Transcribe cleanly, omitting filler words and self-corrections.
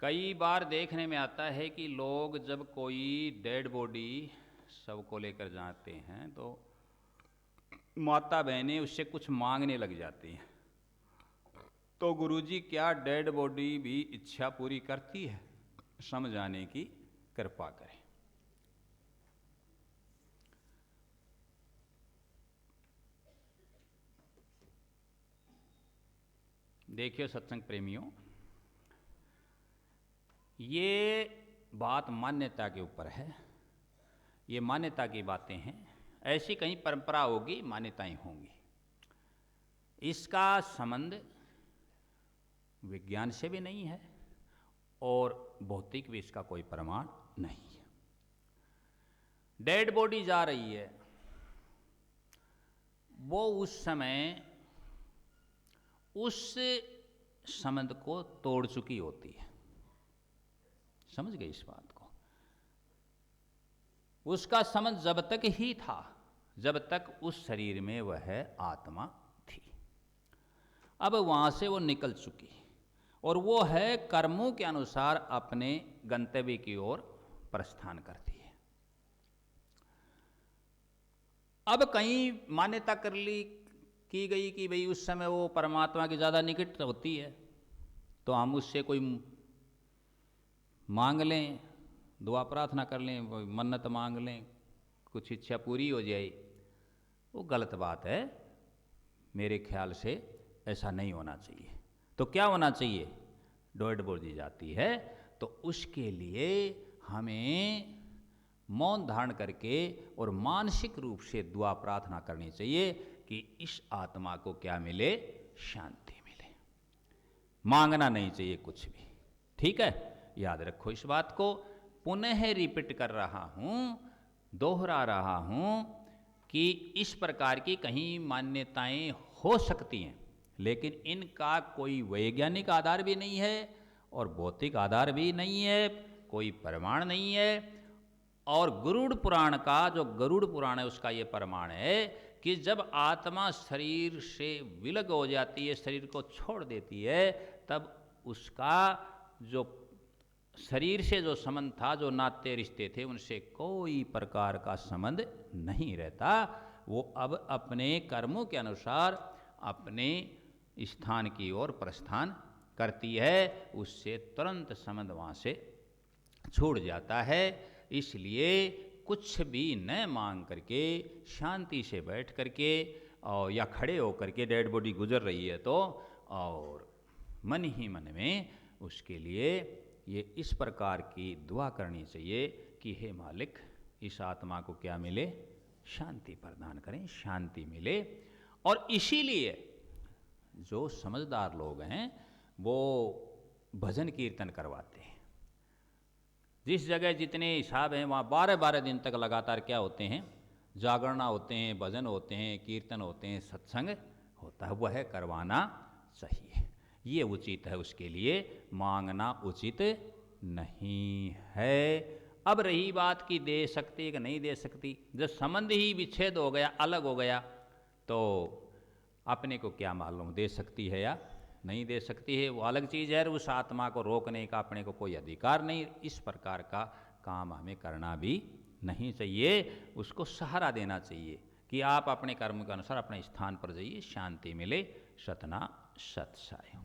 कई बार देखने में आता है कि लोग जब कोई डेड बॉडी शव को लेकर जाते हैं तो माता बहनें उससे कुछ मांगने लग जाती हैं। तो गुरुजी, क्या डेड बॉडी भी इच्छा पूरी करती है? समझाने की कृपा करें। देखिए सत्संग प्रेमियों, ये बात मान्यता के ऊपर है। ये मान्यता की बातें हैं। ऐसी कहीं परंपरा होगी, मान्यताएं होंगी। इसका संबंध विज्ञान से भी नहीं है और भौतिक भी इसका कोई प्रमाण नहीं है। डेड बॉडी जा रही है, वो उस समय उस संबंध को तोड़ चुकी होती है। समझ गए इस बात को? उसका संबंध जब तक ही था जब तक उस शरीर में वह आत्मा थी। अब वहां से वो निकल चुकी और वो है कर्मों के अनुसार अपने गंतव्य की ओर प्रस्थान करती है। अब कहीं मान्यता कर ली की गई कि भाई उस समय वो परमात्मा की ज़्यादा निकट होती है, तो हम उससे कोई मांग लें, दुआ प्रार्थना कर लें, मन्नत मांग लें, कुछ इच्छा पूरी हो जाए। वो गलत बात है। मेरे ख्याल से ऐसा नहीं होना चाहिए। तो क्या होना चाहिए? डेड बॉडी जाती है तो उसके लिए हमें मौन धारण करके और मानसिक रूप से दुआ प्रार्थना करनी चाहिए कि इस आत्मा को क्या मिले? शांति मिले। मांगना नहीं चाहिए कुछ भी। ठीक है, याद रखो इस बात को। पुनः रिपीट कर रहा हूं, दोहरा रहा हूं कि इस प्रकार की कहीं मान्यताएं हो सकती हैं, लेकिन इनका कोई वैज्ञानिक आधार भी नहीं है और भौतिक आधार भी नहीं है, कोई प्रमाण नहीं है। और गरुड़ पुराण का जो गरुड़ पुराण है उसका ये प्रमाण है कि जब आत्मा शरीर से विलग हो जाती है, शरीर को छोड़ देती है, तब उसका जो शरीर से जो संबंध था, जो नाते रिश्ते थे, उनसे कोई प्रकार का संबंध नहीं रहता। वो अब अपने कर्मों के अनुसार अपने स्थान की ओर प्रस्थान करती है। उससे तुरंत संबंध वहाँ से छूट जाता है। इसलिए कुछ भी न मांग करके शांति से बैठ करके और या खड़े होकर के डेड बॉडी गुजर रही है तो और मन ही मन में उसके लिए ये इस प्रकार की दुआ करनी चाहिए कि हे मालिक, इस आत्मा को क्या मिले? शांति प्रदान करें, शांति मिले। और इसीलिए जो समझदार लोग हैं वो भजन कीर्तन करवाते हैं। जिस जगह जितने हिसाब हैं वहाँ 12-12 दिन तक लगातार क्या होते हैं? जागरणा होते हैं, भजन होते हैं, कीर्तन होते हैं, सत्संग होता है। वह करवाना चाहिए। ये उचित है, उसके लिए मांगना उचित नहीं है। अब रही बात कि दे सकती है कि नहीं दे सकती, जब संबंध ही विच्छेद हो गया, अलग हो गया, तो अपने को क्या मालूम दे सकती है या नहीं दे सकती है? वो अलग चीज़ है। उस आत्मा को रोकने का अपने को कोई अधिकार नहीं। इस प्रकार का काम हमें करना भी नहीं चाहिए। उसको सहारा देना चाहिए कि आप अपने कर्म के अनुसार अपने स्थान पर जाइए, शांति मिले। सतना सत साय।